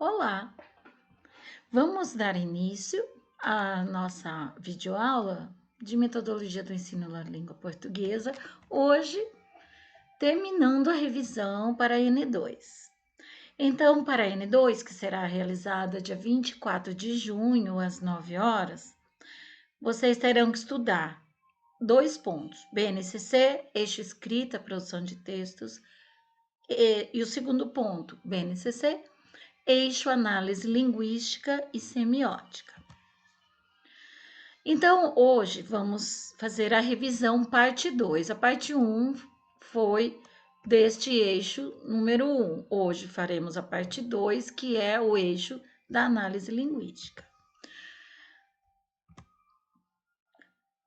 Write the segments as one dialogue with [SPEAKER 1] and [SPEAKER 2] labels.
[SPEAKER 1] Olá, vamos dar início à nossa videoaula de metodologia do ensino da língua portuguesa, hoje terminando a revisão para a N2. Então, para a N2, que será realizada dia 24 de junho, às 9 horas, vocês terão que estudar 2 pontos: BNCC, eixo escrita, produção de textos, e o segundo ponto, BNCC, eixo análise linguística e semiótica. Então, hoje vamos fazer a revisão parte 2. A parte 1 foi deste eixo número 1. Hoje faremos a parte 2, que é o eixo da análise linguística.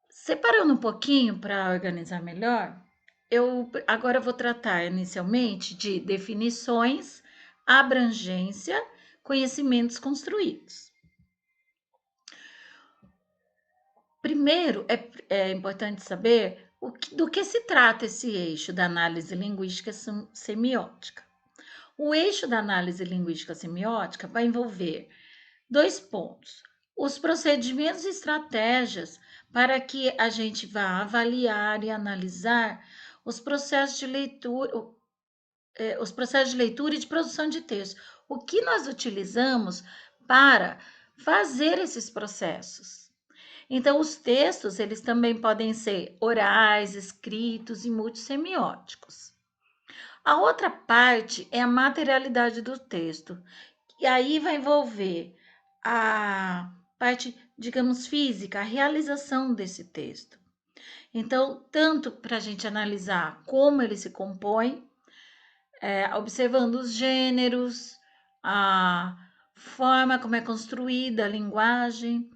[SPEAKER 1] Separando um pouquinho para organizar melhor, eu agora vou tratar inicialmente de definições, abrangência, conhecimentos construídos. Primeiro, é importante saber do que se trata esse eixo da análise linguística semiótica. O eixo da análise linguística semiótica vai envolver 2 pontos: os procedimentos e estratégias para que a gente vá avaliar e analisar os processos de leitura, e de produção de texto. O que nós utilizamos para fazer esses processos? Então, os textos, eles também podem ser orais, escritos e multissemióticos. A outra parte é a materialidade do texto, e aí vai envolver a parte, digamos, física, a realização desse texto. Então, tanto para a gente analisar como ele se compõe, observando os gêneros, a forma como é construída a linguagem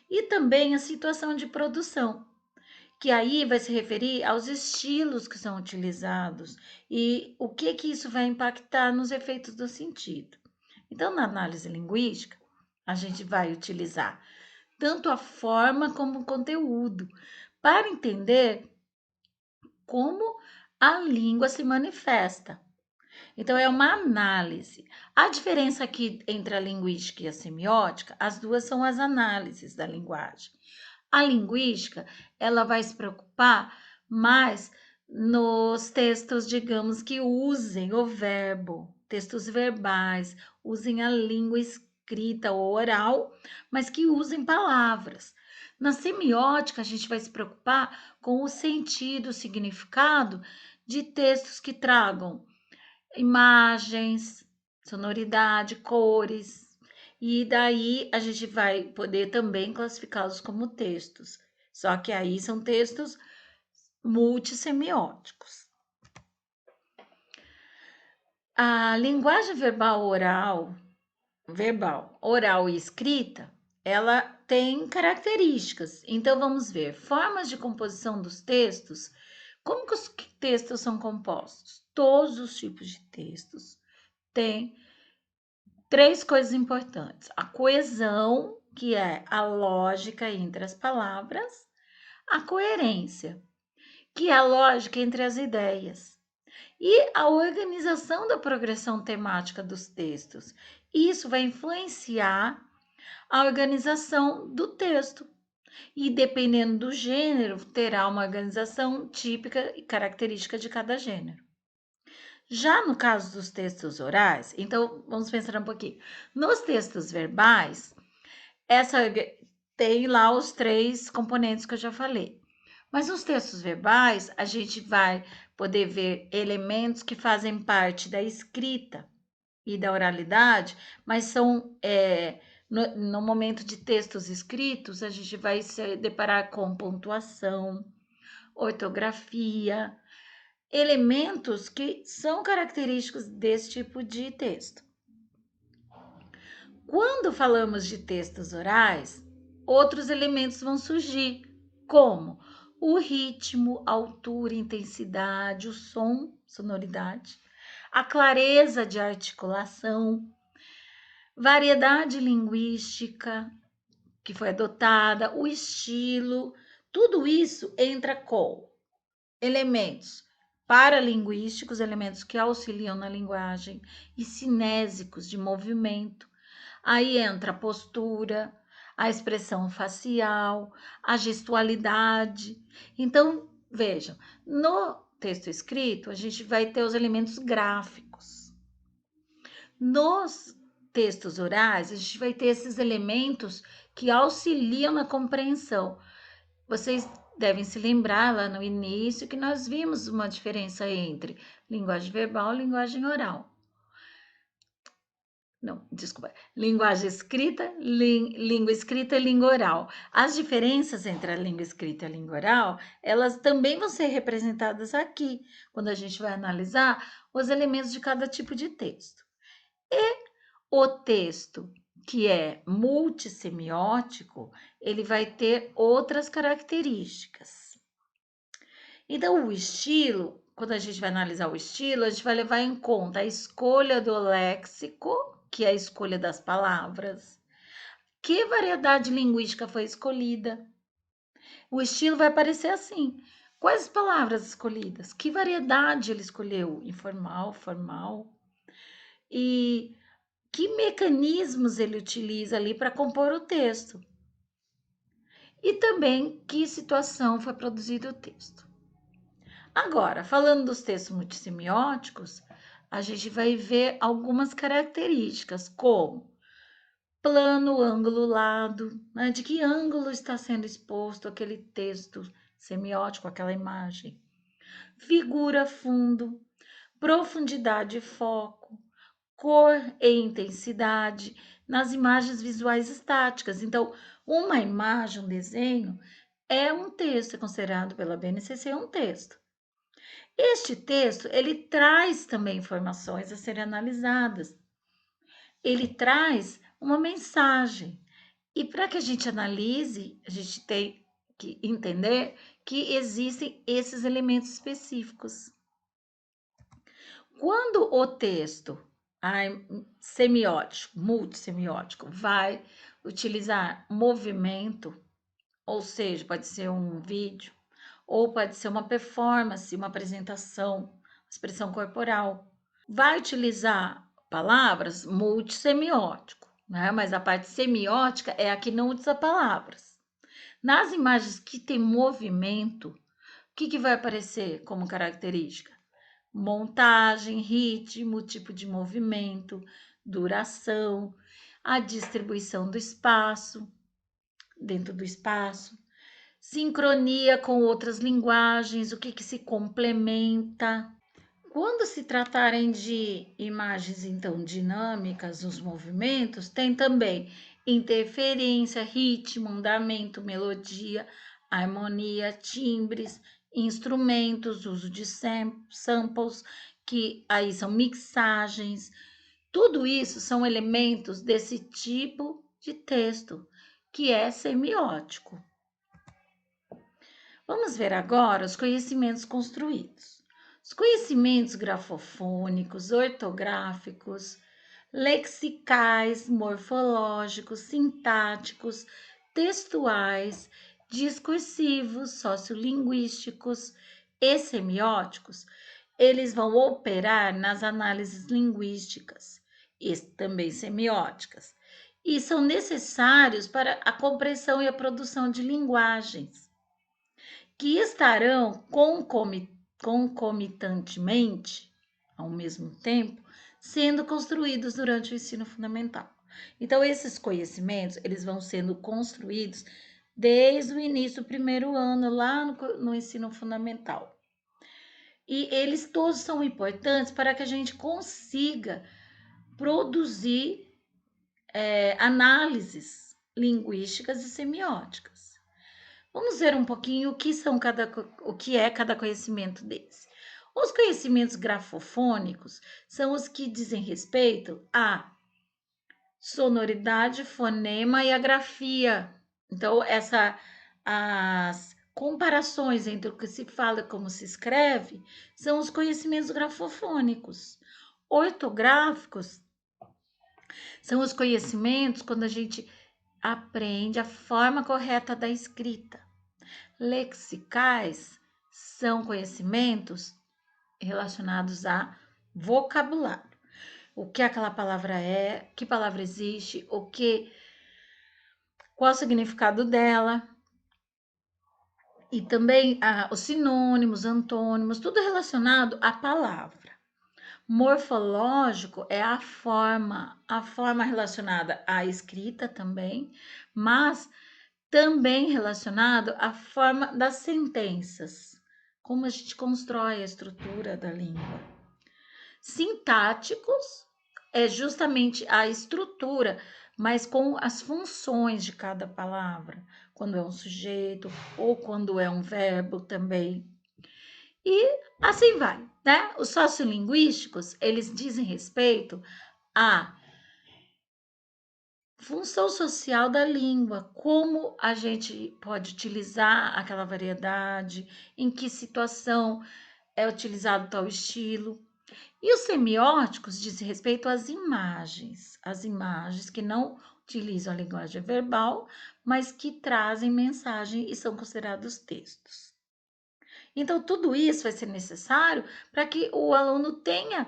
[SPEAKER 1] e também a situação de produção, que aí vai se referir aos estilos que são utilizados e o que isso vai impactar nos efeitos do sentido. Então, na análise linguística, a gente vai utilizar tanto a forma como o conteúdo para entender como a língua se manifesta. Então, é uma análise. A diferença aqui entre a linguística e a semiótica, as duas são as análises da linguagem. A linguística, ela vai se preocupar mais nos textos, digamos, que usem o verbo, textos verbais, usem a língua escrita ou oral, mas que usem palavras. Na semiótica, a gente vai se preocupar com o sentido, o significado de textos que tragam imagens, sonoridade, cores. E daí a gente vai poder também classificá-los como textos. Só que aí são textos multissemióticos. A linguagem oral e escrita, ela tem características. Então vamos ver formas de composição dos textos. Como que os textos são compostos? Todos os tipos de textos têm 3 coisas importantes: a coesão, que é a lógica entre as palavras, a coerência, que é a lógica entre as ideias, e a organização da progressão temática dos textos. Isso vai influenciar a organização do texto. E dependendo do gênero, terá uma organização típica e característica de cada gênero. Já no caso dos textos orais, então vamos pensar um pouquinho. Nos textos verbais, essa tem lá os 3 componentes que eu já falei. Mas nos textos verbais, a gente vai poder ver elementos que fazem parte da escrita e da oralidade, mas são no momento de textos escritos, a gente vai se deparar com pontuação, ortografia, elementos que são característicos desse tipo de texto. Quando falamos de textos orais, outros elementos vão surgir, como o ritmo, altura, intensidade, o som, sonoridade, a clareza de articulação, variedade linguística que foi adotada, o estilo, tudo isso entra com elementos paralinguísticos, elementos que auxiliam na linguagem, e cinésicos de movimento, Aí entra a postura, a expressão facial, a gestualidade. Então, vejam, no texto escrito, a gente vai ter os elementos gráficos. Nos textos orais, a gente vai ter esses elementos que auxiliam na compreensão. Vocês devem se lembrar lá no início que nós vimos uma diferença entre linguagem verbal e linguagem oral. Não, desculpa. Linguagem escrita, língua escrita e língua oral. As diferenças entre a língua escrita e a língua oral, elas também vão ser representadas aqui, quando a gente vai analisar os elementos de cada tipo de texto. E o texto que é multissemiótico, ele vai ter outras características. Então, o estilo, quando a gente vai analisar o estilo, a gente vai levar em conta a escolha do léxico, que é a escolha das palavras, que variedade linguística foi escolhida. O estilo vai aparecer assim: quais palavras escolhidas, que variedade ele escolheu, informal, formal, e que mecanismos ele utiliza ali para compor o texto. E também que situação foi produzido o texto. Agora, falando dos textos multissemióticos, a gente vai ver algumas características, como plano, ângulo, lado, né? De que ângulo está sendo exposto aquele texto semiótico, aquela imagem. Figura, fundo, profundidade e foco, cor e intensidade nas imagens visuais estáticas. Então, uma imagem, um desenho, é um texto, é considerado pela BNCC um texto. Este texto, ele traz também informações a serem analisadas. Ele traz uma mensagem. E para que a gente analise, a gente tem que entender que existem esses elementos específicos. Quando o texto semiótico, multissemiótico, vai utilizar movimento, ou seja, pode ser um vídeo, ou pode ser uma performance, uma apresentação, expressão corporal. Vai utilizar palavras multissemiótico, né? Mas a parte semiótica é a que não usa palavras. Nas imagens que tem movimento, o que vai aparecer como característica? Montagem, ritmo, tipo de movimento, duração, a distribuição do espaço, dentro do espaço, sincronia com outras linguagens, o que se complementa. Quando se tratarem de imagens, então, dinâmicas nos movimentos, tem também interferência, ritmo, andamento, melodia, harmonia, timbres, instrumentos, uso de samples, que aí são mixagens. Tudo isso são elementos desse tipo de texto, que é semiótico. Vamos ver agora os conhecimentos construídos. Os conhecimentos grafofônicos, ortográficos, lexicais, morfológicos, sintáticos, textuais, discursivos, sociolinguísticos e semióticos, eles vão operar nas análises linguísticas e também semióticas, e são necessários para a compreensão e a produção de linguagens que estarão concomitantemente, ao mesmo tempo, sendo construídos durante o ensino fundamental. Então, esses conhecimentos, eles vão sendo construídos desde o início do primeiro ano, lá no ensino fundamental. E eles todos são importantes para que a gente consiga produzir análises linguísticas e semióticas. Vamos ver um pouquinho o que é cada conhecimento desse. Os conhecimentos grafofônicos são os que dizem respeito à sonoridade, fonema e a grafia. Então, as comparações entre o que se fala e como se escreve são os conhecimentos grafofônicos. Ortográficos são os conhecimentos quando a gente aprende a forma correta da escrita. Lexicais são conhecimentos relacionados a vocabulário. o que aquela palavra é, que palavra existe, qual o significado dela, e também os sinônimos, antônimos, tudo relacionado à palavra. Morfológico é a forma relacionada à escrita também, mas também relacionado à forma das sentenças, como a gente constrói a estrutura da língua. Sintáticos é justamente a estrutura, mas com as funções de cada palavra, quando é um sujeito ou quando é um verbo também. E assim vai, né? Os sociolinguísticos, eles dizem respeito à função social da língua, como a gente pode utilizar aquela variedade, em que situação é utilizado tal estilo. E os semióticos dizem respeito às imagens que não utilizam a linguagem verbal, mas que trazem mensagem e são considerados textos. Então, tudo isso vai ser necessário para que o aluno tenha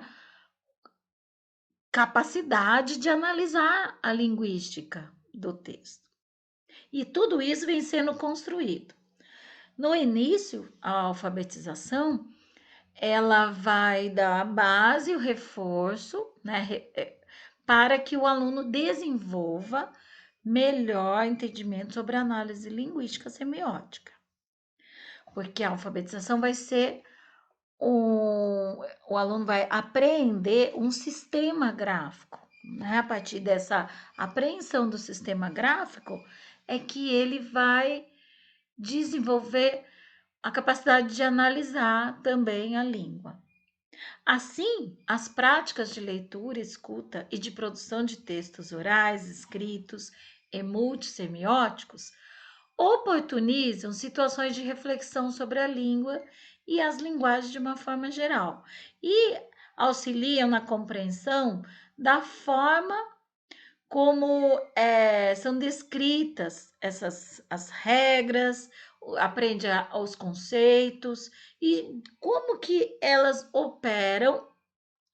[SPEAKER 1] capacidade de analisar a linguística do texto. E tudo isso vem sendo construído. No início, a alfabetização, ela vai dar a base, o reforço, né, para que o aluno desenvolva melhor entendimento sobre a análise linguística semiótica. Porque a alfabetização vai ser o aluno vai apreender um sistema gráfico. Né? A partir dessa apreensão do sistema gráfico, é que ele vai desenvolver a capacidade de analisar também a língua. Assim, as práticas de leitura, escuta e de produção de textos orais, escritos e multissemióticos oportunizam situações de reflexão sobre a língua e as linguagens de uma forma geral e auxiliam na compreensão da forma como são descritas as regras, aprende os conceitos e como que elas operam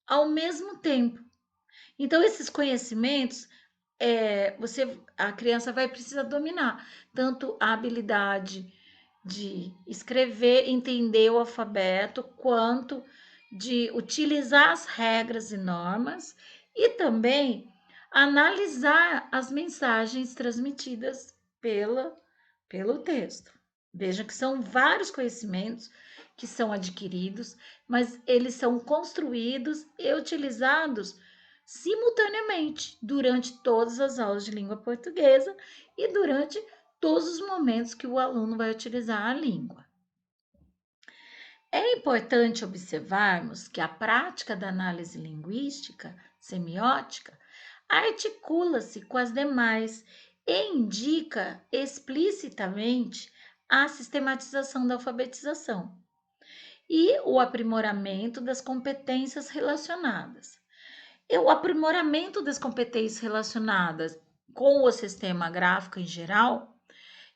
[SPEAKER 1] ao mesmo tempo. Então, esses conhecimentos, a criança vai precisar dominar tanto a habilidade de escrever, entender o alfabeto, quanto de utilizar as regras e normas e também analisar as mensagens transmitidas pelo texto. Veja que são vários conhecimentos que são adquiridos, mas eles são construídos e utilizados simultaneamente durante todas as aulas de língua portuguesa e durante todos os momentos que o aluno vai utilizar a língua. É importante observarmos que a prática da análise linguística semiótica articula-se com as demais e indica explicitamente a sistematização da alfabetização e o aprimoramento das competências relacionadas. E o aprimoramento das competências relacionadas com o sistema gráfico em geral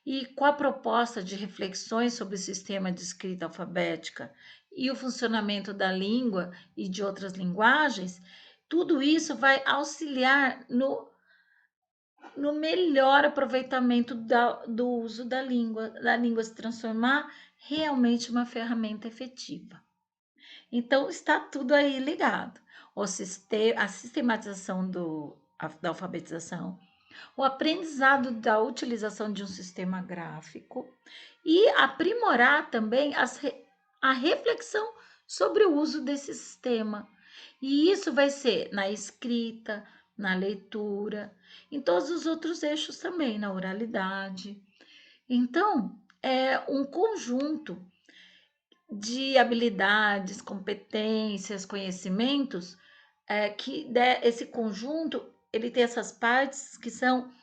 [SPEAKER 1] e com a proposta de reflexões sobre o sistema de escrita alfabética e o funcionamento da língua e de outras linguagens, tudo isso vai auxiliar no melhor aproveitamento do uso da língua se transformar realmente uma ferramenta efetiva. Então, está tudo aí ligado. A sistematização da alfabetização, o aprendizado da utilização de um sistema gráfico e aprimorar também a reflexão sobre o uso desse sistema. E isso vai ser na escrita, na leitura, em todos os outros eixos também, na oralidade. Então, é um conjunto de habilidades, competências, conhecimentos, esse conjunto ele tem essas partes que são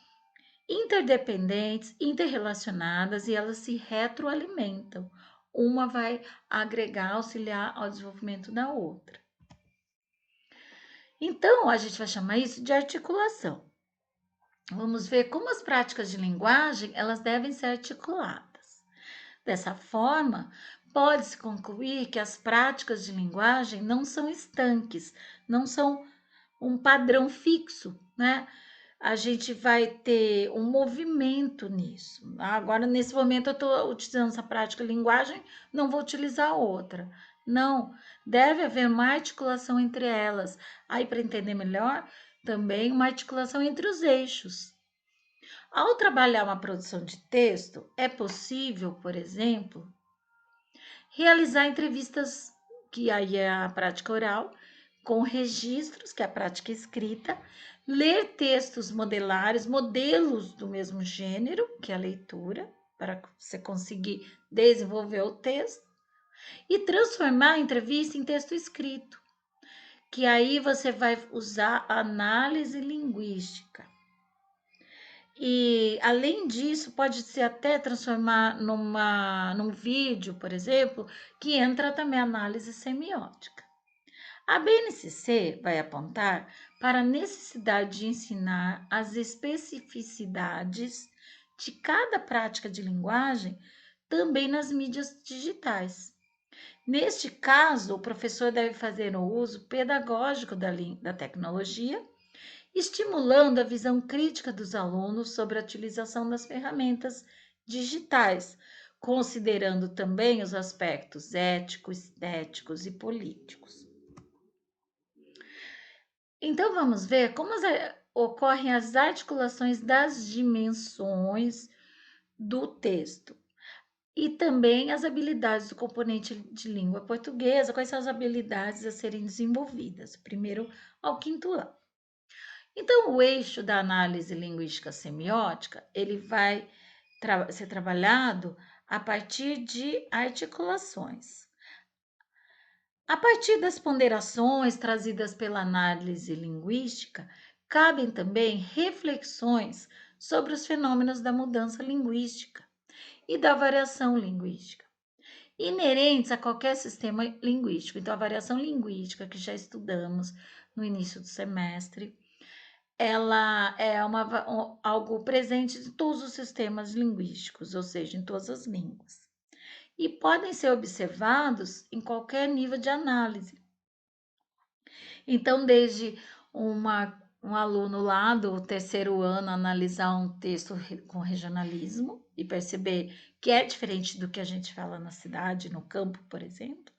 [SPEAKER 1] interdependentes, interrelacionadas e elas se retroalimentam. Uma vai agregar, auxiliar ao desenvolvimento da outra. Então, a gente vai chamar isso de articulação. Vamos ver como as práticas de linguagem elas devem ser articuladas. Dessa forma, pode-se concluir que as práticas de linguagem não são estanques, não são um padrão fixo, né? A gente vai ter um movimento nisso. Agora, nesse momento, eu estou utilizando essa prática de linguagem, não vou utilizar outra. Não, deve haver uma articulação entre elas. Aí, para entender melhor, também uma articulação entre os eixos. Ao trabalhar uma produção de texto, é possível, por exemplo, realizar entrevistas, que aí é a prática oral, com registros, que é a prática escrita, ler textos modelares, modelos do mesmo gênero, que é a leitura, para você conseguir desenvolver o texto, e transformar a entrevista em texto escrito, que aí você vai usar análise linguística. E, além disso, pode ser até transformar num vídeo, por exemplo, que entra também análise semiótica. A BNCC vai apontar para a necessidade de ensinar as especificidades de cada prática de linguagem também nas mídias digitais. Neste caso, o professor deve fazer o uso pedagógico da tecnologia, estimulando a visão crítica dos alunos sobre a utilização das ferramentas digitais, considerando também os aspectos éticos, estéticos e políticos. Então, vamos ver como ocorrem as articulações das dimensões do texto e também as habilidades do componente de língua portuguesa, quais são as habilidades a serem desenvolvidas, primeiro ao quinto ano. Então, o eixo da análise linguística semiótica, ele vai ser trabalhado a partir de articulações. A partir das ponderações trazidas pela análise linguística, cabem também reflexões sobre os fenômenos da mudança linguística e da variação linguística, inerentes a qualquer sistema linguístico. Então, a variação linguística que já estudamos no início do semestre, ela é algo presente em todos os sistemas linguísticos, ou seja, em todas as línguas, e podem ser observados em qualquer nível de análise. Então, desde um aluno lá do terceiro ano analisar um texto com regionalismo e perceber que é diferente do que a gente fala na cidade, no campo, por exemplo,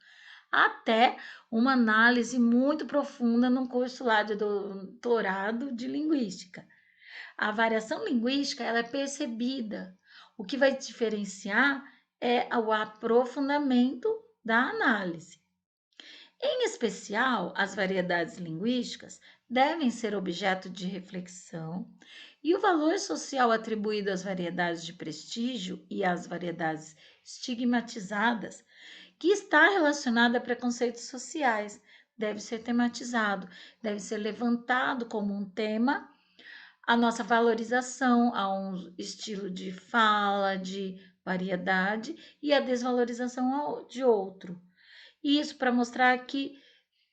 [SPEAKER 1] até uma análise muito profunda num curso lá de doutorado de linguística. A variação linguística ela é percebida. O que vai diferenciar é o aprofundamento da análise. Em especial, as variedades linguísticas devem ser objeto de reflexão e o valor social atribuído às variedades de prestígio e às variedades estigmatizadas, que está relacionado a preconceitos sociais, deve ser tematizado, deve ser levantado como um tema a nossa valorização a um estilo de fala, de variedade e a desvalorização de outro. Isso para mostrar que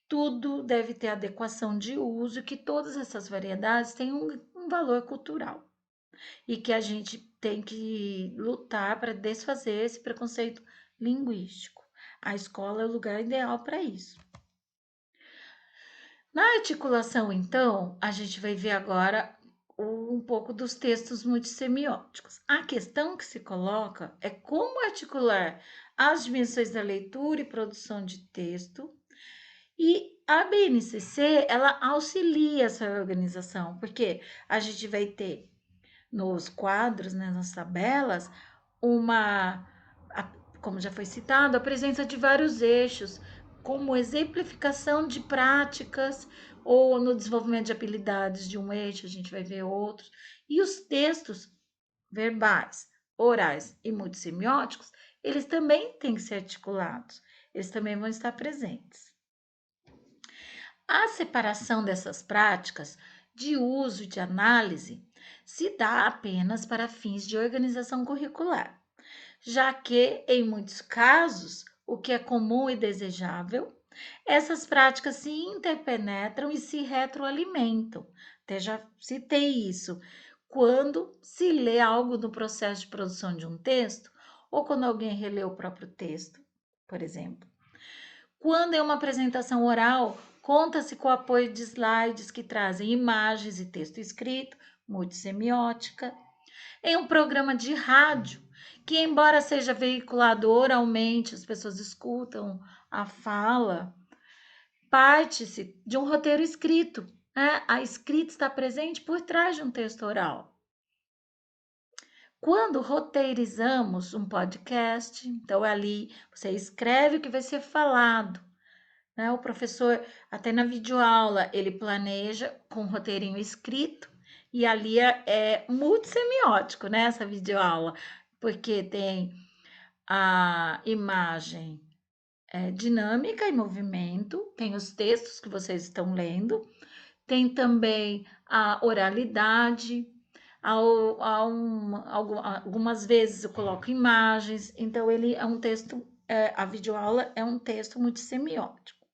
[SPEAKER 1] tudo deve ter adequação de uso, que todas essas variedades têm um valor cultural e que a gente tem que lutar para desfazer esse preconceito linguístico. A escola é o lugar ideal para isso. Na articulação, então, a gente vai ver agora um pouco dos textos multissemióticos. A questão que se coloca é como articular as dimensões da leitura e produção de texto, e a BNCC, ela auxilia essa organização, porque a gente vai ter nos quadros, né, nas tabelas, como já foi citado, a presença de vários eixos, como exemplificação de práticas ou no desenvolvimento de habilidades de um eixo, a gente vai ver outros. E os textos verbais, orais e multissemióticos, eles também têm que ser articulados, eles também vão estar presentes. A separação dessas práticas de uso e de análise se dá apenas para fins de organização curricular, já que, em muitos casos, o que é comum e desejável, essas práticas se interpenetram e se retroalimentam. Até já citei isso. Quando se lê algo no processo de produção de um texto, ou quando alguém relê o próprio texto, por exemplo. Quando é uma apresentação oral, Conta-se com o apoio de slides que trazem imagens e texto escrito, multissemiótica. Em um programa de rádio, que embora seja veiculado oralmente, as pessoas escutam a fala, parte-se de um roteiro escrito, né? A escrita está presente por trás de um texto oral. Quando roteirizamos um podcast, então ali você escreve o que vai ser falado, né? O professor, até na videoaula, ele planeja com um roteirinho escrito e ali é multissemiótico, né? Essa videoaula, porque tem a imagem dinâmica e movimento, tem os textos que vocês estão lendo, tem também a oralidade, algumas vezes eu coloco imagens, então ele é um texto, a videoaula é um texto multissemiótico.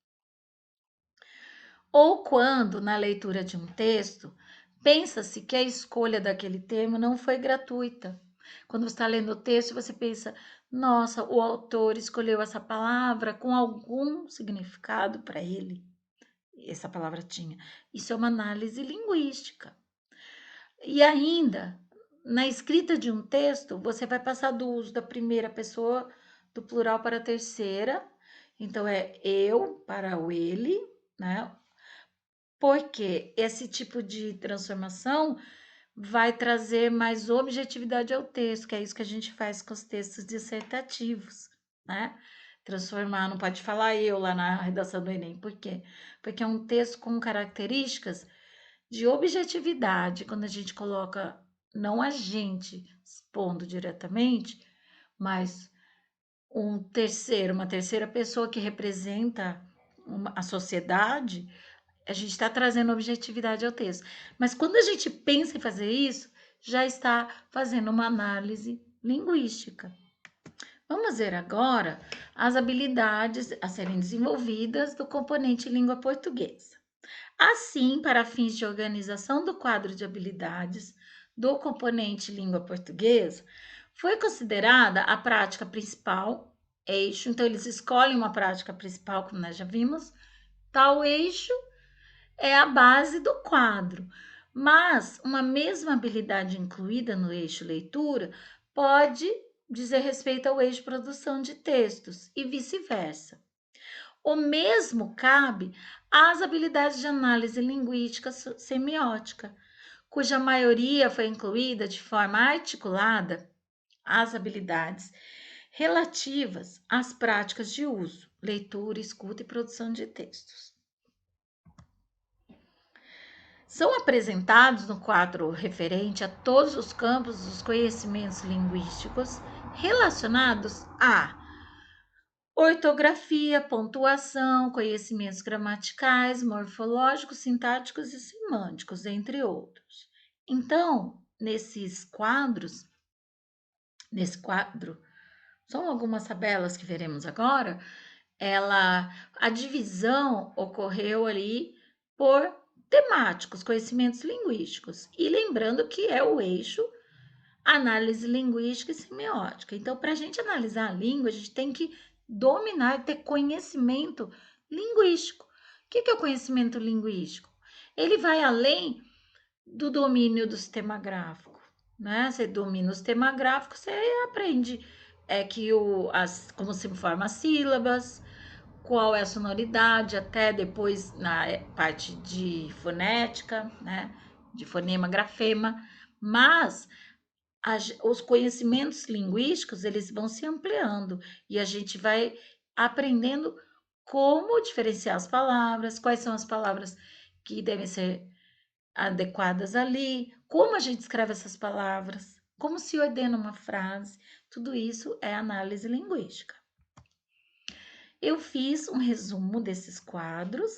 [SPEAKER 1] Ou quando, na leitura de um texto, pensa-se que a escolha daquele termo não foi gratuita. Quando você está lendo o texto, você pensa, nossa, o autor escolheu essa palavra com algum significado para ele. Essa palavra tinha. Isso é uma análise linguística. E ainda, na escrita de um texto, você vai passar do uso da primeira pessoa do plural para a terceira. Então, é eu para o ele, né? Porque esse tipo de transformação vai trazer mais objetividade ao texto, que é isso que a gente faz com os textos dissertativos, né? Transformar, não pode falar eu lá na redação do Enem, por quê? Porque é um texto com características de objetividade, quando a gente coloca não a gente expondo diretamente, mas uma terceira pessoa que representa a sociedade, a gente está trazendo objetividade ao texto. Mas quando a gente pensa em fazer isso, já está fazendo uma análise linguística. Vamos ver agora as habilidades a serem desenvolvidas do componente língua portuguesa. Assim, para fins de organização do quadro de habilidades do componente língua portuguesa, foi considerada a prática principal, eixo. Então, eles escolhem uma prática principal, como nós já vimos, tal eixo é a base do quadro. Mas uma mesma habilidade incluída no eixo leitura pode dizer respeito ao eixo produção de textos e vice-versa. O mesmo cabe às habilidades de análise linguística semiótica, cuja maioria foi incluída de forma articulada às habilidades relativas às práticas de uso, leitura, escuta e produção de textos. São apresentados no quadro referente a todos os campos dos conhecimentos linguísticos relacionados a ortografia, pontuação, conhecimentos gramaticais, morfológicos, sintáticos e semânticos, entre outros. Então, nesse quadro, são algumas tabelas que veremos agora, a divisão ocorreu ali por temáticos, conhecimentos linguísticos. E lembrando que é o eixo análise linguística e semiótica. Então, para a gente analisar a língua, a gente tem que dominar, ter conhecimento linguístico. O que é o conhecimento linguístico? Ele vai além do domínio do sistema gráfico, né? Você domina o sistema gráfico, você aprende como se forma as sílabas, qual é a sonoridade, até depois na parte de fonética, né? De fonema, grafema, mas os conhecimentos linguísticos eles vão se ampliando e a gente vai aprendendo como diferenciar as palavras, quais são as palavras que devem ser adequadas ali, como a gente escreve essas palavras, como se ordena uma frase, tudo isso é análise linguística. Eu fiz um resumo desses quadros.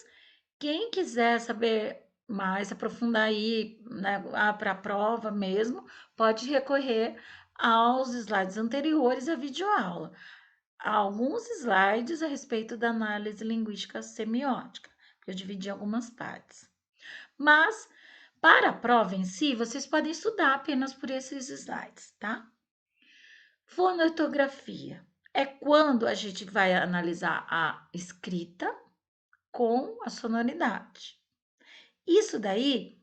[SPEAKER 1] Quem quiser saber mais, aprofundar aí, né, para a prova mesmo, pode recorrer aos slides anteriores à videoaula. Há alguns slides a respeito da análise linguística semiótica, que eu dividi em algumas partes. Mas, para a prova em si, vocês podem estudar apenas por esses slides, tá? Fonoaudiografia é quando a gente vai analisar a escrita com a sonoridade. Isso daí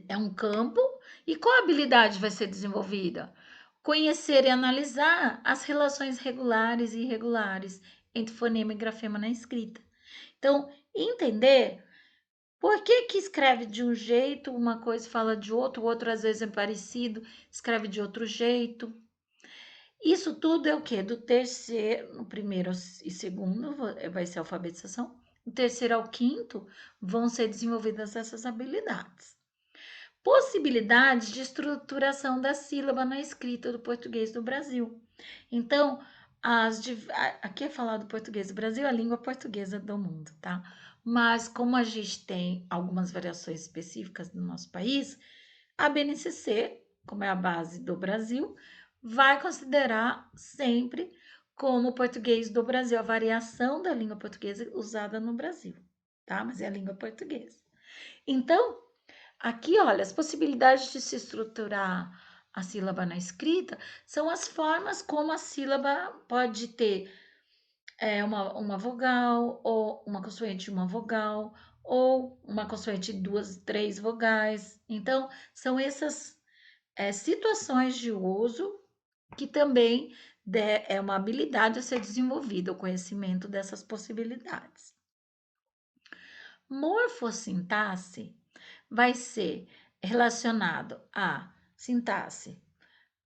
[SPEAKER 1] é um campo, e qual habilidade vai ser desenvolvida? Conhecer e analisar as relações regulares e irregulares entre fonema e grafema na escrita. Então, entender por que que escreve de um jeito, uma coisa fala de outro, o outro às vezes é parecido, escreve de outro jeito. Isso tudo é o quê? Do terceiro, no primeiro e segundo vai ser a alfabetização, do terceiro ao quinto vão ser desenvolvidas essas habilidades. Possibilidades de estruturação da sílaba na escrita do português do Brasil. Então, aqui é falado português do Brasil, a língua portuguesa do mundo, tá? Mas como a gente tem algumas variações específicas no nosso país, a BNCC, como é a base do Brasil, vai considerar sempre como português do Brasil, a variação da língua portuguesa usada no Brasil, tá? Mas é a língua portuguesa. Então, aqui, olha, as possibilidades de se estruturar a sílaba na escrita são as formas como a sílaba pode ter uma vogal, ou uma consoante de uma vogal, ou uma consoante de duas, três vogais. Então, são essas situações de uso que também é uma habilidade a ser desenvolvida, o conhecimento dessas possibilidades. Morfossintaxe vai ser relacionado à sintaxe,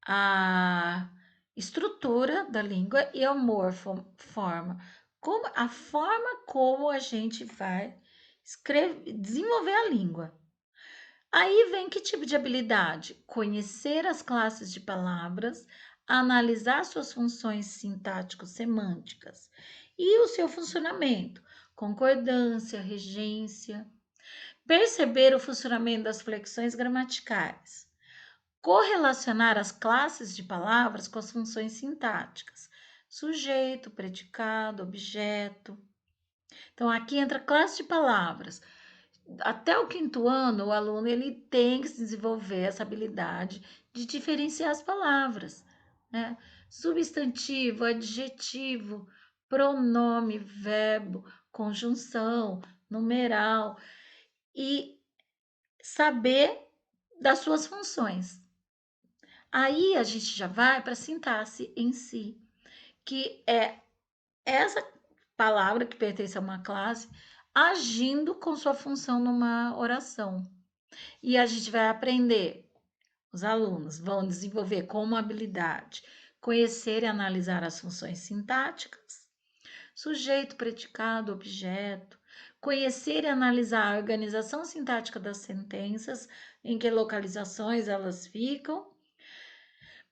[SPEAKER 1] à estrutura da língua e ao forma, como a forma como a gente vai desenvolver a língua. Aí vem que tipo de habilidade? Conhecer as classes de palavras, analisar suas funções sintático-semânticas e o seu funcionamento, concordância, regência, perceber o funcionamento das flexões gramaticais, correlacionar as classes de palavras com as funções sintáticas, sujeito, predicado, objeto. Então, aqui entra a classe de palavras. Até o quinto ano, o aluno ele tem que desenvolver essa habilidade de diferenciar as palavras, né? Substantivo, adjetivo, pronome, verbo, conjunção, numeral e saber das suas funções. Aí a gente já vai para a sintaxe em si, que é essa palavra que pertence a uma classe agindo com sua função numa oração. E a gente vai aprender, os alunos vão desenvolver como habilidade conhecer e analisar as funções sintáticas, sujeito, predicado, objeto, conhecer e analisar a organização sintática das sentenças, em que localizações elas ficam,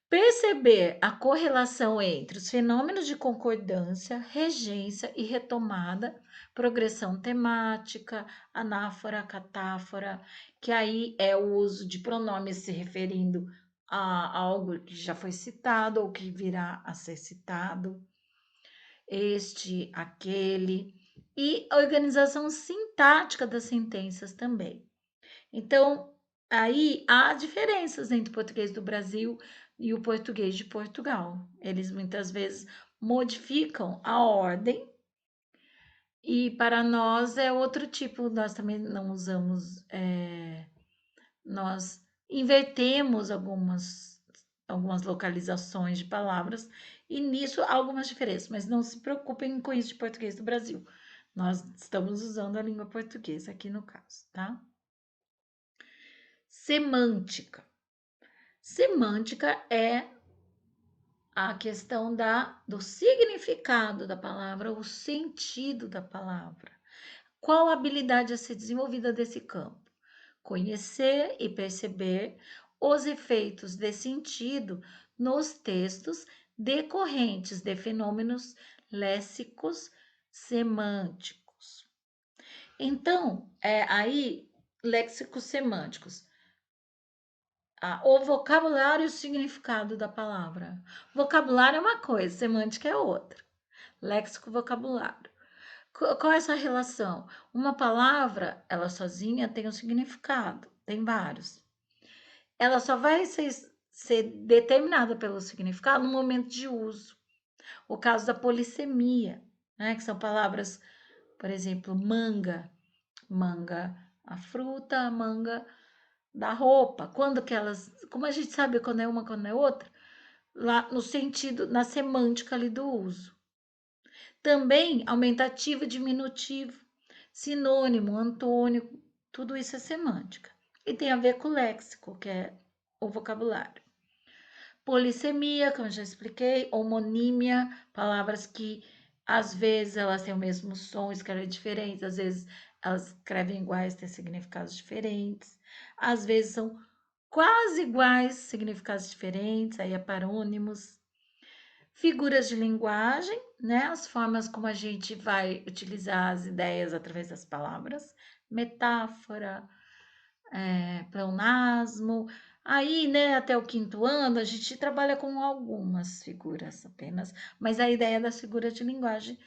[SPEAKER 1] perceber a correlação entre os fenômenos de concordância, regência e retomada, progressão temática, anáfora, catáfora, que aí é o uso de pronomes se referindo a algo que já foi citado ou que virá a ser citado, este, aquele, e a organização sintática das sentenças também. Então, aí há diferenças entre o português do Brasil e o português de Portugal. Eles muitas vezes modificam a ordem e para nós é outro tipo, nós também não usamos, nós invertemos algumas localizações de palavras e nisso há algumas diferenças, mas não se preocupem com isso de português do Brasil. Nós estamos usando a língua portuguesa aqui no caso, tá? Semântica. Semântica é a questão do significado da palavra, o sentido da palavra. Qual a habilidade a ser desenvolvida desse campo? Conhecer e perceber os efeitos de sentido nos textos decorrentes de fenômenos léxicos semânticos. Então, aí, léxicos semânticos. O vocabulário e o significado da palavra. Vocabulário é uma coisa, semântica é outra. Léxico, vocabulário. Qual é essa relação? Uma palavra, ela sozinha tem um significado, tem vários. Ela só vai ser determinada pelo significado no momento de uso. O caso da polissemia, né, que são palavras Por exemplo, manga. Manga, a fruta, a manga da roupa. Quando que elas, como a gente sabe quando é uma, quando é outra? Lá no sentido, na semântica ali do uso. Também aumentativo, diminutivo, sinônimo, antônimo, tudo isso é semântica. E tem a ver com o léxico, que é o vocabulário. Polissemia, como eu já expliquei, homonímia, palavras que às vezes elas têm o mesmo som, escrevem diferentes, às vezes elas escrevem iguais, têm significados diferentes, às vezes são quase iguais, significados diferentes, aí é parônimos. Figuras de linguagem, né? As formas como a gente vai utilizar as ideias através das palavras, metáfora, pleonasmo. Aí, né, até o quinto ano, a gente trabalha com algumas figuras apenas, mas a ideia das figuras de linguagem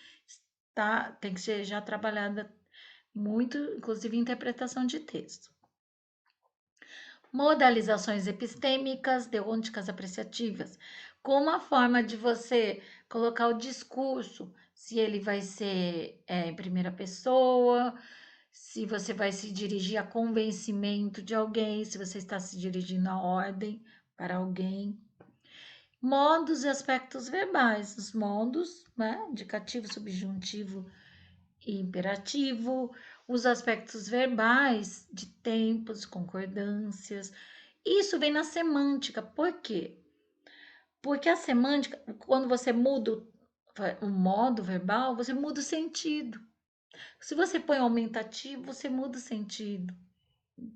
[SPEAKER 1] tem que ser já trabalhada muito, inclusive em interpretação de texto. Modalizações epistêmicas, deônticas apreciativas, como a forma de você colocar o discurso, se ele vai ser em primeira pessoa, se você vai se dirigir a convencimento de alguém, se você está se dirigindo a ordem para alguém. Modos e aspectos verbais, os modos, né? Indicativo, subjuntivo e imperativo, os aspectos verbais de tempos, concordâncias. Isso vem na semântica. Por quê? Porque a semântica, quando você muda o modo verbal, você muda o sentido. Se você põe aumentativo, você muda o sentido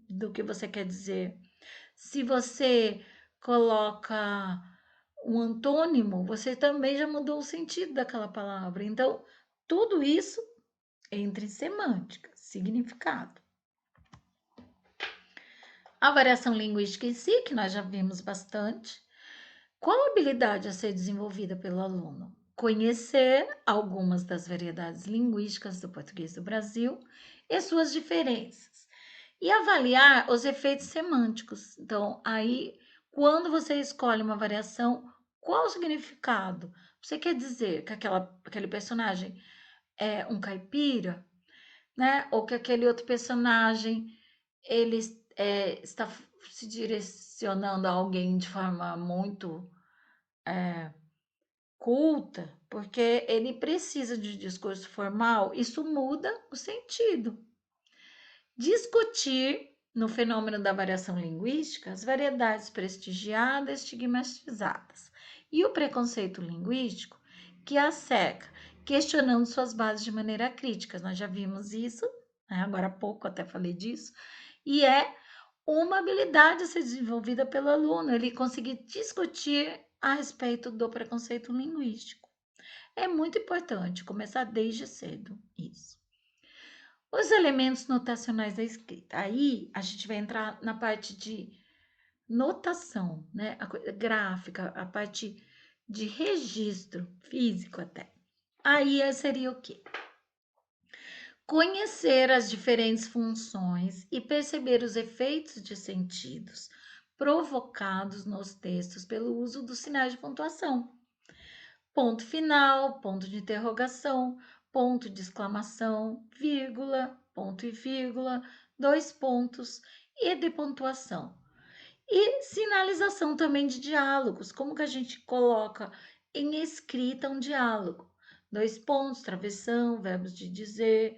[SPEAKER 1] do que você quer dizer. Se você coloca um antônimo, você também já mudou o sentido daquela palavra. Então, tudo isso entra em semântica, significado. A variação linguística em si, que nós já vimos bastante. Qual habilidade a ser desenvolvida pelo aluno? Conhecer algumas das variedades linguísticas do português do Brasil e suas diferenças. E avaliar os efeitos semânticos. Então, aí, quando você escolhe uma variação, qual o significado? Você quer dizer que aquele personagem é um caipira, né? Ou que aquele outro personagem ele está se direcionando a alguém de forma muito culta, porque ele precisa de discurso formal, isso muda o sentido. Discutir no fenômeno da variação linguística as variedades prestigiadas e estigmatizadas e o preconceito linguístico que a cerca, questionando suas bases de maneira crítica. Nós já vimos isso, né? Agora há pouco até falei disso, e é uma habilidade a ser desenvolvida pelo aluno, ele conseguir discutir a respeito do preconceito linguístico. É muito importante começar desde cedo isso. Os elementos notacionais da escrita. Aí a gente vai entrar na parte de notação, né? A gráfica, a parte de registro físico até. Aí seria o quê? Conhecer as diferentes funções e perceber os efeitos de sentidos provocados nos textos pelo uso dos sinais de pontuação. Ponto final, ponto de interrogação, ponto de exclamação, vírgula, ponto e vírgula, dois pontos e de pontuação. E sinalização também de diálogos, como que a gente coloca em escrita um diálogo? Dois pontos, travessão, verbos de dizer.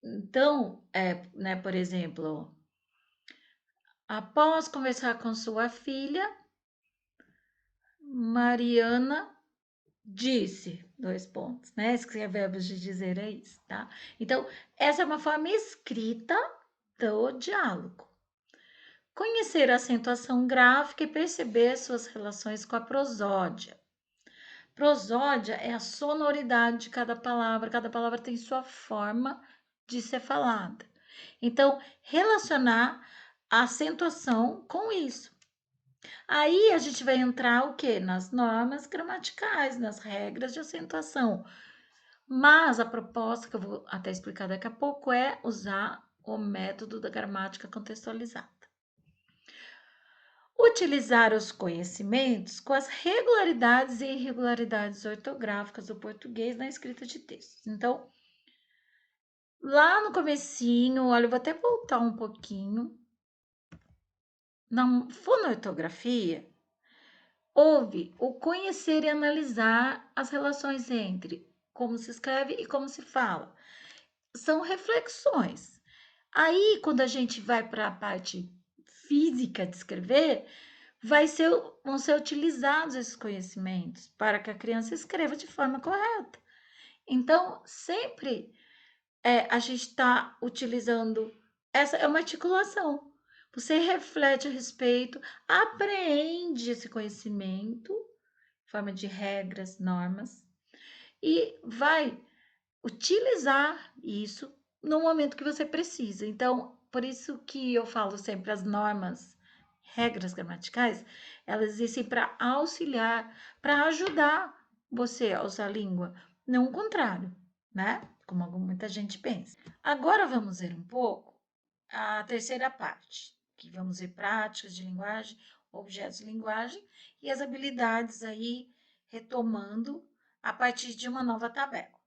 [SPEAKER 1] Então, né, por exemplo, após conversar com sua filha, Mariana disse, dois pontos, né? Escrever verbos de dizer é isso, tá? Então, essa é uma forma escrita do diálogo. Conhecer a acentuação gráfica e perceber suas relações com a prosódia. Prosódia é a sonoridade de cada palavra tem sua forma de ser falada. Então, relacionar a acentuação com isso. Aí a gente vai entrar o quê? Nas normas gramaticais, nas regras de acentuação. Mas a proposta, que eu vou até explicar daqui a pouco, é usar o método da gramática contextualizada. Utilizar os conhecimentos com as regularidades e irregularidades ortográficas do português na escrita de textos. Então, Lá no comecinho, olha, eu vou até voltar um pouquinho. Na fonoaudiografia, houve o conhecer e analisar as relações entre como se escreve e como se fala. São reflexões. Aí, quando a gente vai para a parte física de escrever, vão ser utilizados esses conhecimentos para que a criança escreva de forma correta. Então, sempre a gente está utilizando. Essa é uma articulação. Você reflete a respeito, apreende esse conhecimento, em forma de regras, normas, e vai utilizar isso no momento que você precisa. Então, por isso que eu falo sempre as normas, regras gramaticais, elas existem para auxiliar, para ajudar você a usar a língua, não o contrário, né? Como muita gente pensa. Agora vamos ver um pouco a terceira parte, que vamos ver práticas de linguagem, objetos de linguagem e as habilidades aí retomando a partir de uma nova tabela.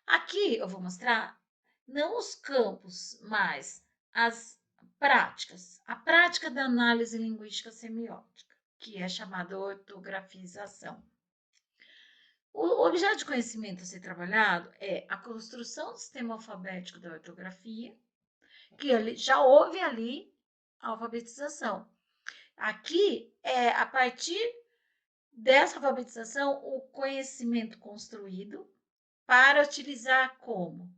[SPEAKER 1] Aqui eu vou mostrar não os campos, mas as práticas. A prática da análise linguística semiótica, que é chamada ortografização. O objeto de conhecimento a ser trabalhado é a construção do sistema alfabético da ortografia, que já houve ali a alfabetização. Aqui é a partir dessa alfabetização o conhecimento construído para utilizar como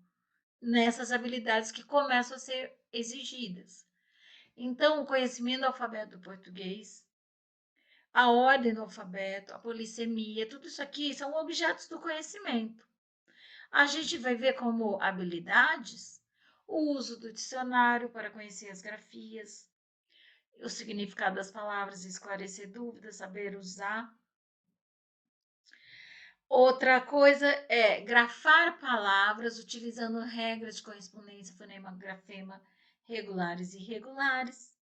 [SPEAKER 1] nessas habilidades que começam a ser exigidas. Então, o conhecimento do alfabeto do português, a ordem do alfabeto, a polissemia, tudo isso aqui são objetos do conhecimento. A gente vai ver como habilidades o uso do dicionário para conhecer as grafias, o significado das palavras, esclarecer dúvidas, saber usar. Outra coisa é grafar palavras utilizando regras de correspondência, fonema, grafema, regulares e irregulares.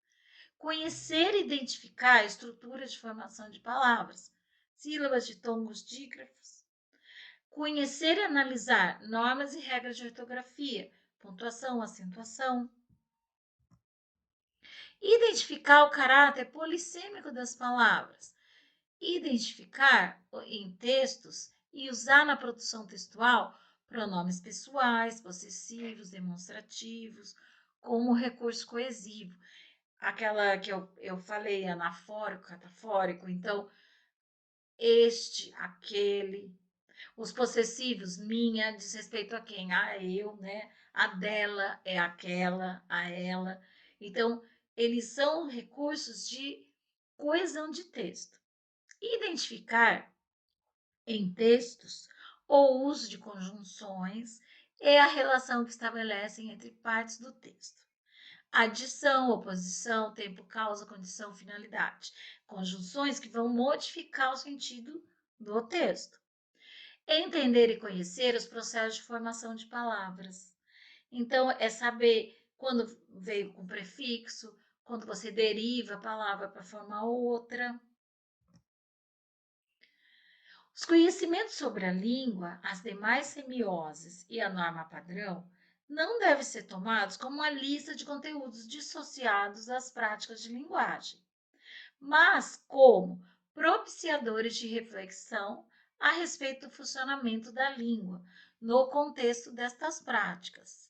[SPEAKER 1] Conhecer e identificar a estrutura de formação de palavras, sílabas, ditongos, dígrafos. Conhecer e analisar normas e regras de ortografia, pontuação, acentuação. Identificar o caráter polissêmico das palavras. Identificar em textos e usar na produção textual pronomes pessoais, possessivos, demonstrativos, como recurso coesivo. Aquela que eu falei, anafórico, catafórico, então, este, aquele. Os possessivos, minha, diz respeito a quem? A eu, né? A dela é aquela, a ela. Então, eles são recursos de coesão de texto. Identificar em textos o uso de conjunções é a relação que estabelecem entre partes do texto. Adição, oposição, tempo, causa, condição, finalidade. Conjunções que vão modificar o sentido do texto. Entender e conhecer os processos de formação de palavras. Então, é saber quando veio com prefixo, quando você deriva a palavra para formar outra. Os conhecimentos sobre a língua, as demais semioses e a norma padrão não devem ser tomados como uma lista de conteúdos dissociados das práticas de linguagem, mas como propiciadores de reflexão a respeito do funcionamento da língua no contexto destas práticas.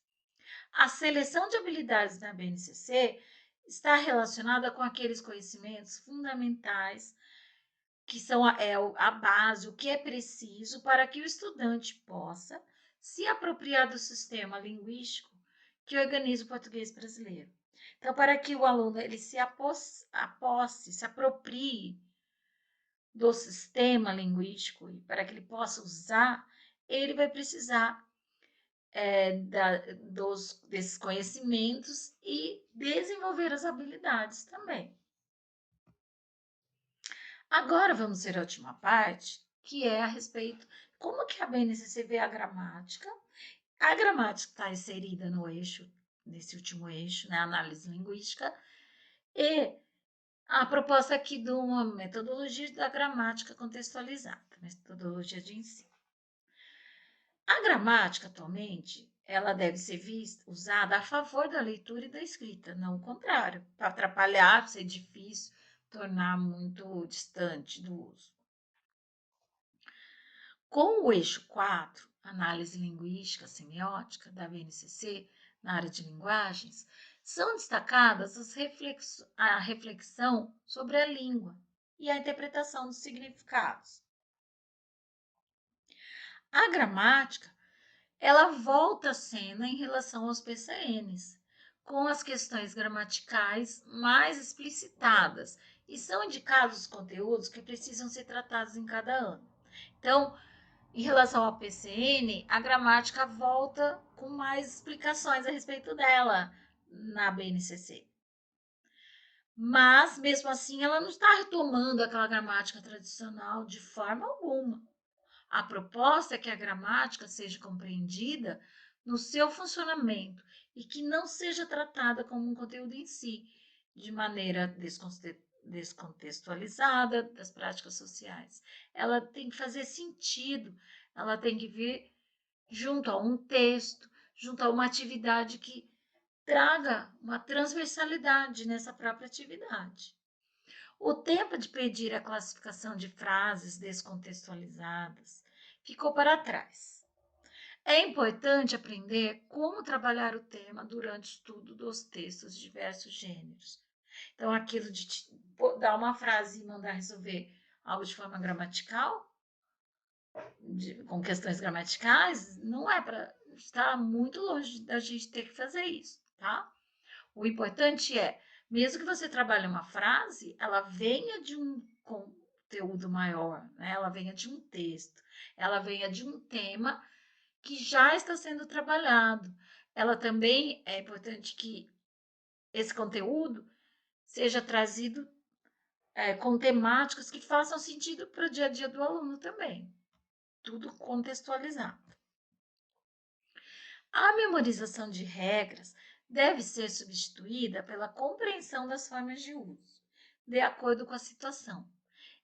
[SPEAKER 1] A seleção de habilidades na BNCC está relacionada com aqueles conhecimentos fundamentais que são a base, o que é preciso para que o estudante possa se apropriar do sistema linguístico que organiza o português brasileiro. Então, para que o aluno ele se se aproprie do sistema linguístico e para que ele possa usar, ele vai precisar desses conhecimentos e desenvolver as habilidades também. Agora vamos ver a última parte, que é a respeito como que a BNCC vê a gramática. A gramática está inserida no eixo, nesse último eixo, né, análise linguística, e a proposta aqui de uma metodologia da gramática contextualizada, metodologia de ensino. A gramática, atualmente, ela deve ser vista, usada a favor da leitura e da escrita, não o contrário, para atrapalhar, ser difícil, tornar muito distante do uso. Com o eixo 4, análise linguística semiótica da BNCC na área de linguagens, são destacadas a reflexão sobre a língua e a interpretação dos significados. A gramática, ela volta à cena em relação aos PCNs, com as questões gramaticais mais explicitadas, e são indicados os conteúdos que precisam ser tratados em cada ano. Então, em relação ao PCN, a gramática volta com mais explicações a respeito dela na BNCC. Mas, mesmo assim, ela não está retomando aquela gramática tradicional de forma alguma. A proposta é que a gramática seja compreendida no seu funcionamento e que não seja tratada como um conteúdo em si, de maneira descontextualizada das práticas sociais. Ela tem que fazer sentido, ela tem que vir junto a um texto, junto a uma atividade que traga uma transversalidade nessa própria atividade. O tempo de pedir a classificação de frases descontextualizadas ficou para trás. É importante aprender como trabalhar o tema durante o estudo dos textos de diversos gêneros. Então, aquilo de dar uma frase e mandar resolver algo de forma gramatical, com questões gramaticais, não é para estar muito longe da gente ter que fazer isso, tá? O importante é, mesmo que você trabalhe uma frase, ela venha de um conteúdo maior, né? Ela venha de um texto, ela venha de um tema que já está sendo trabalhado. Ela também é importante que esse conteúdo seja trazido com temáticas que façam sentido para o dia a dia do aluno também. Tudo contextualizado. A memorização de regras deve ser substituída pela compreensão das formas de uso, de acordo com a situação.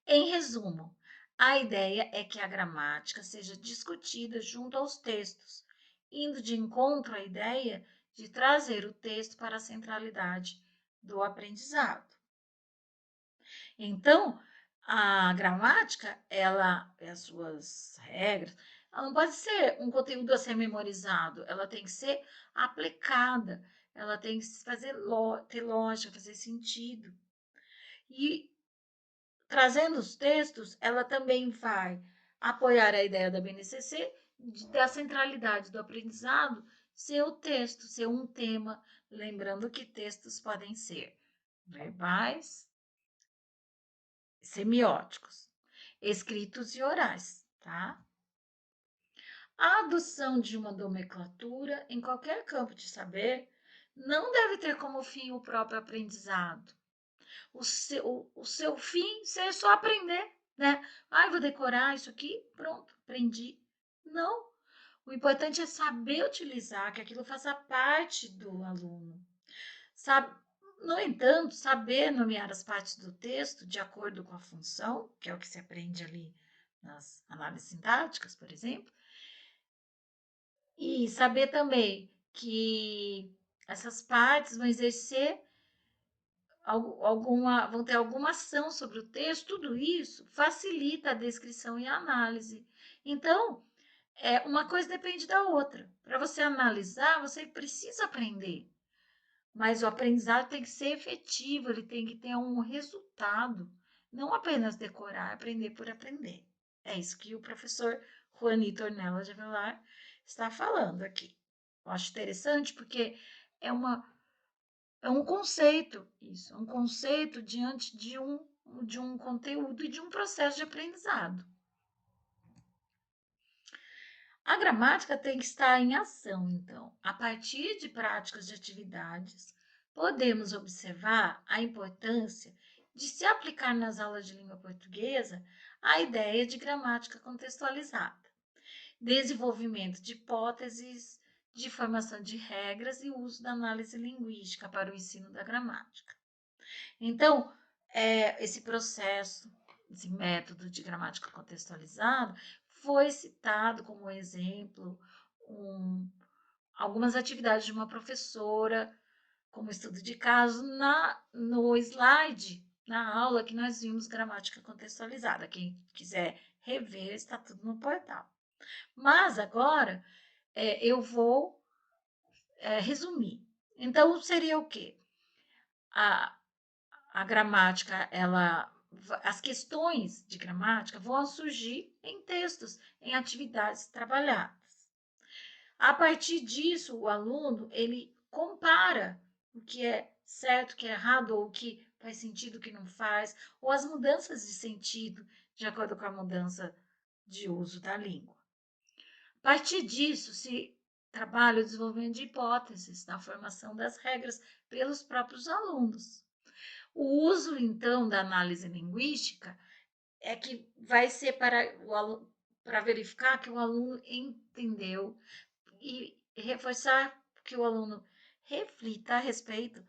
[SPEAKER 1] Em resumo, a ideia é que a gramática seja discutida junto aos textos, indo de encontro à ideia de trazer o texto para a centralidade do aprendizado. Então, a gramática, ela e as suas regras, ela não pode ser um conteúdo a ser memorizado, ela tem que ser aplicada, ela tem que ter lógica, fazer sentido. E trazendo os textos, ela também vai apoiar a ideia da BNCC da centralidade do aprendizado ser o texto, ser um tema, lembrando que textos podem ser verbais, semióticos, escritos e orais, tá? A adoção de uma nomenclatura em qualquer campo de saber não deve ter como fim o próprio aprendizado. O seu fim ser só aprender, né? Ah, eu vou decorar isso aqui, pronto, aprendi. Não. O importante é saber utilizar, que aquilo faça parte do aluno. Sabe? No entanto, saber nomear as partes do texto de acordo com a função, que é o que se aprende ali nas análises sintáticas, por exemplo, e saber também que essas partes vão exercer vão ter alguma ação sobre o texto, tudo isso facilita a descrição e a análise. Então, uma coisa depende da outra. Para você analisar, você precisa aprender. Mas o aprendizado tem que ser efetivo, ele tem que ter um resultado, não apenas decorar, aprender por aprender. É isso que o professor Juanito Ornella de Avelar está falando aqui. Eu acho interessante porque é, uma, é um conceito, isso, é um conceito diante de um conteúdo e de um processo de aprendizado. A gramática tem que estar em ação, então. A partir de práticas de atividades, podemos observar a importância de se aplicar nas aulas de língua portuguesa a ideia de gramática contextualizada, desenvolvimento de hipóteses, de formação de regras e uso da análise linguística para o ensino da gramática. Então, esse processo, esse método de gramática contextualizada foi citado como exemplo algumas atividades de uma professora, como estudo de caso, no slide, na aula que nós vimos gramática contextualizada. Quem quiser rever, está tudo no portal. Mas agora eu vou resumir. Então, seria o quê? A, a gramática, as questões de gramática vão surgir em textos, em atividades trabalhadas. A partir disso, o aluno ele compara o que é certo, o que é errado, ou o que faz sentido, o que não faz, ou as mudanças de sentido de acordo com a mudança de uso da língua. A partir disso, se trabalha o desenvolvimento de hipóteses na formação das regras pelos próprios alunos. O uso, então, da análise linguística é que vai ser para verificar que o aluno entendeu e reforçar que o aluno reflita a respeito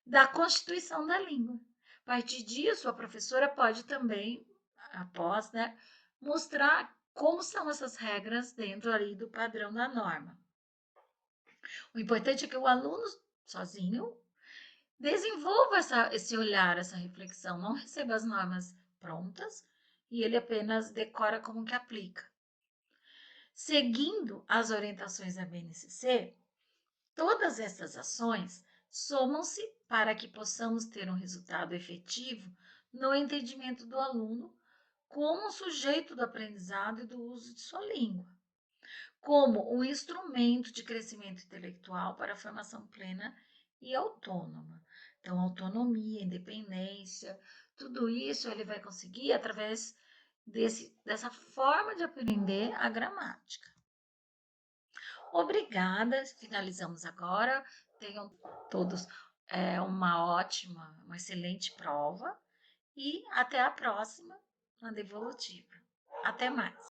[SPEAKER 1] da constituição da língua. A partir disso, a professora pode também, após, né, mostrar como são essas regras dentro ali do padrão da norma. O importante é que o aluno, sozinho, desenvolva esse olhar, essa reflexão, não receba as normas prontas e ele apenas decora como que aplica. Seguindo as orientações da BNCC, todas essas ações somam-se para que possamos ter um resultado efetivo no entendimento do aluno como um sujeito do aprendizado e do uso de sua língua, como um instrumento de crescimento intelectual para a formação plena e autônoma. Então, autonomia, independência, tudo isso ele vai conseguir através dessa forma de aprender a gramática. Obrigada, finalizamos agora. Tenham todos uma excelente prova e até a próxima na devolutiva. Até mais.